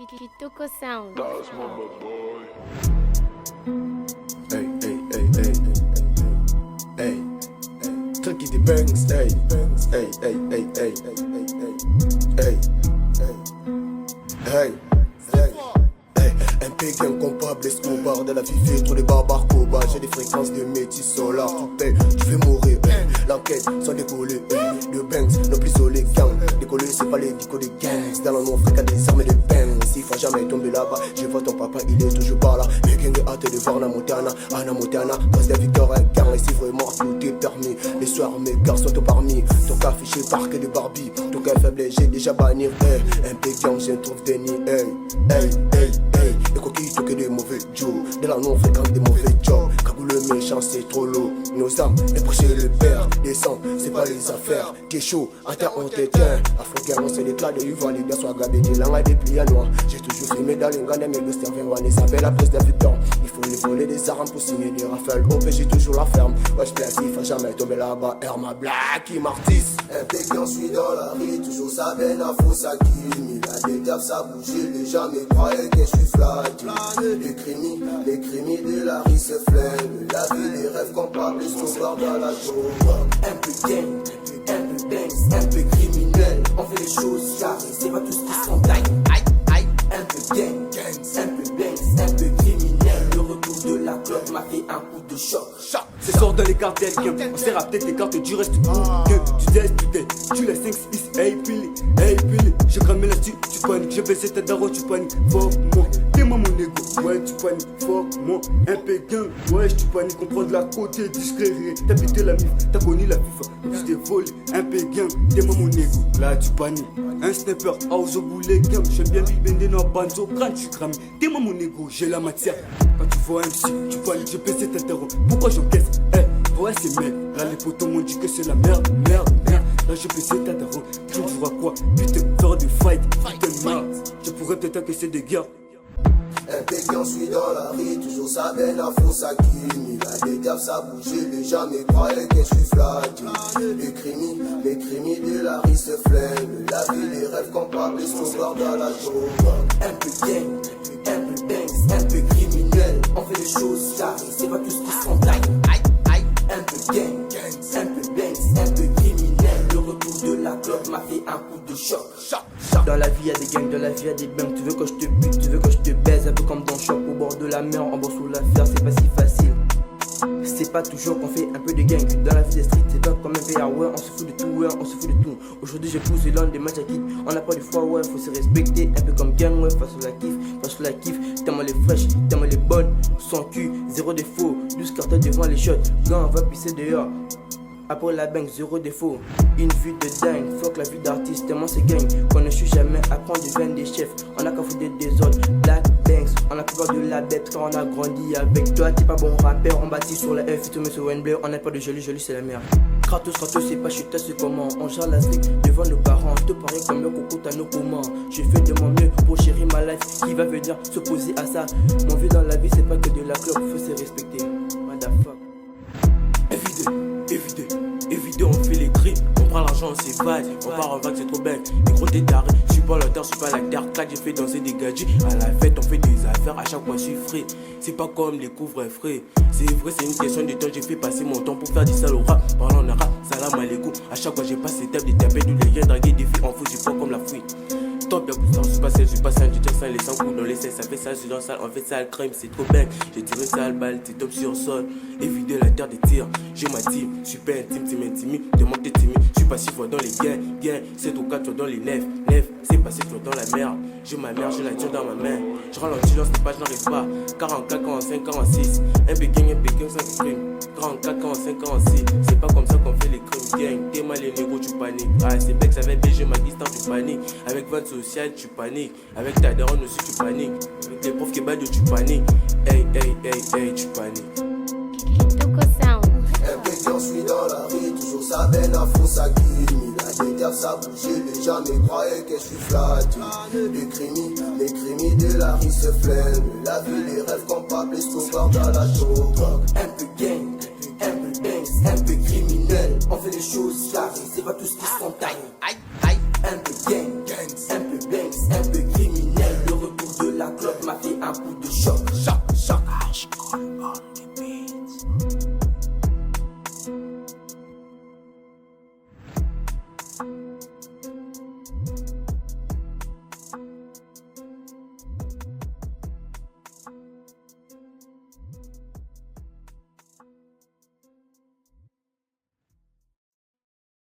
Kitoko Sound. That's my boy. Hey, hey, hey, hey, hey, hey, Tricky the bangs, hey, hey, hey, hey, hey, hey, hey, hey, hey, un pékin compable, escobar de la vie fait trop de barbares combats. J'ai des fréquences de métis solaires, tout paye, tu veux mourir, l'enquête sans décoller, le banks, non plus sur les gangs. Décoller c'est pas les dicos des gangs, dans le nom fréquent des armes et des bangs. S'il faut jamais tomber là-bas, je vois ton papa, il est toujours pas là. Les gangs hâte de voir Anna Montana, passe la victoire un gang, et si vraiment tout est permis. Les soirs mes gars sont au parmi, ton cas affiché parquet de Barbie, ton cas faible j'ai déjà banni, un pékin je trouve des nids, hey, hey, hey, hey. Les coquilles toquent des mauvais Joe, de la non fréquente des mauvais jobs. Cagoule méchant c'est trop lourd, nos âmes éprêcher le père. Les sangs c'est pas les affaires, t'es chaud, à terre on t'éteint. Africain on se déclare de Uva, les gars soient gabés des langues des plis à noir. J'ai toujours filmé dans les gars, mais le serveur on les appelle la prise de victoire. Il faut les voler des armes pour signer des rafales. Au j'ai toujours la ferme, wesh il faut jamais tomber là-bas. Herma Black, qui m'artiste. Un pékin suit dans la rue, toujours sa veine à faux sa kill. Il a des tables, ça bouge, les jamais croyaient que je suis flatté. Les crimis de la rue se flènent. La vie des rêves comparables, sont barres dans la joie. Un peu gang, un peu banks, un peu criminel. On fait les choses carrées, c'est pas tout ce qui sont taille. Un peu gang, un peu banks, un peu criminel. Le retour de la clope m'a fait un coup de choc. C'est sort dans les cartels, on sert à peut-être les cartes du reste du coup. Tu laisses, tu laisses 5-6, hey pili, j'ai cramé là-dessus, tu paniques, j'ai baissé ta daronne, tu paniques, fuck moi, t'es moi mon ego, ouais tu paniques, fuck moi, un pékin, ouais tu paniques, on prend de la côté discret, t'as pété la mif, t'as connu la FIFA, en plus t'es volé, un pékin, t'es moi mon ego, là tu paniques, un sniper, house au boulet, game, j'aime bien Big Bendé dans Banzo, crâne tu crames, t'es moi mon ego, j'ai la matière, quand tu vois MC, tu paniques, j'ai baissé ta daronne, pourquoi j'encaisse? Ouais c'est merde, là les potos m'ont dit que c'est la merde. Là j'ai baissé ta daronne, tu me feras quoi? Putain, faire du fight, putain de merde. Je pourrais peut-être encaisser des guerres. Un pékin suit dans la rue, toujours sa veine à fond sa kill. Il a des tables, ça bouge, les jamais croyaient que je suis flatté. Les crimis de la rue se flènent. La vie, les rêves comparables, sont barres dans la joie. Un peu gang, un peu banks, un peu criminel. On fait les choses carrées, c'est pas tout ce qui sont taille. Un peu gang, un peu banks, un peu criminel. Le retour de la clope m'a fait un coup de choc. Dans la vie y'a des gangs, dans la vie y'a des bangs. Tu veux que je te bute, tu veux que je te baise. Un peu comme dans le shop au bord de la mer. En bord sous l'affaire, c'est pas si facile. C'est pas toujours qu'on fait un peu de gang. Dans la vie des streets, c'est pas comme un PR, ouais, on se fout de tout, ouais, on se fout de tout. Aujourd'hui j'ai poussé l'un des matchs à quitte. On n'a pas de foi, ouais, faut se respecter. Un peu comme gang, ouais, face à la kiff, tellement les fraîches, tellement les bonnes. Sans cul, zéro défaut, 12 cartons devant les shots. Gars, on va pisser dehors. Après la banque, zéro défaut. Une vie de dingue, fuck la vie d'artiste, tellement c'est gang. Qu'on ne suit jamais à prendre du vin des chefs. On a qu'à foutre des désordres, Black Banks. On a plus peur de la bête quand on a grandi avec toi. T'es pas bon rappeur, on bâtit sur la F, tout met sur Wembley. On n'a pas de joli, c'est la merde. Kratos, c'est pas chuta, c'est comment. On gère la street devant nos parents. Te parie comme le coco, t'as nos commandes. J'ai fait de mon mieux pour chérir ma life. Qui va venir s'opposer à ça? Mon vie dans la vie, c'est pas que de la clope, faut se respecter. Motherfuck. Évidé, on fait les tri, on prend l'argent, on s'évade, on part en vague, c'est trop bête. Les gros t'es taré, je suis pas la terre, je suis pas la terre, claque, j'ai fait danser des gadgets. À la fête, on fait des affaires, à chaque fois je suis frais. C'est pas comme les couvres frais. C'est vrai, c'est une question de temps, j'ai fait passer mon temps pour faire du sale au rap. Parlant en arabe, salam alaikum. À chaque fois j'ai passé table, des tapés, du lien, draguer des filles en fou, j'ai pas comme la fouille. Top, y'a plus je suis pas sain, j'ai ça, les 100 coups dans les 16, ça fait ça, je suis dans la salle, on fait ça, le crime, c'est trop bête. J'ai tiré ça, le balle, t'es top sur sol, éviter la terre des tirs. J'ai ma team, super intime, tu m'intimides, demande t'es timide. Je suis passif dans les gains, 7 ou 4 dans les nefs, c'est passé toi dans la merde. J'ai ma mère, je la tiens dans ma main. Je ralentis, lance les pages, n'arrive pas. 44, 45, 46, un béguin, ça crime. 44, 45, 46, c'est pas comme ça qu'on fait les crimes, gang. T'es mal les négros, tu paniques. Ah, c'est bec, ça va BG, ma distance, tu paniques. Avec 20 social, tu paniques. Avec ta daronne aussi, tu paniques. Avec les profs qui badent, tu paniques. Hey, tu paniques. Kitoko Sound. Un pékin suit dans la rue, toujours sa veine à fond sa kill. Il a des terres, ça bouge, les jamais croyaient que je suis flatté. Les crimis de la rue se flènent. La vie, les rêves comparables, sont barres dans la joie. Un peu gang, un peu banks, un peu criminel. On fait les choses carrées, c'est pas tout ce qui sont taille. Un peu gang, un peu banks, un peu criminel. Le sound.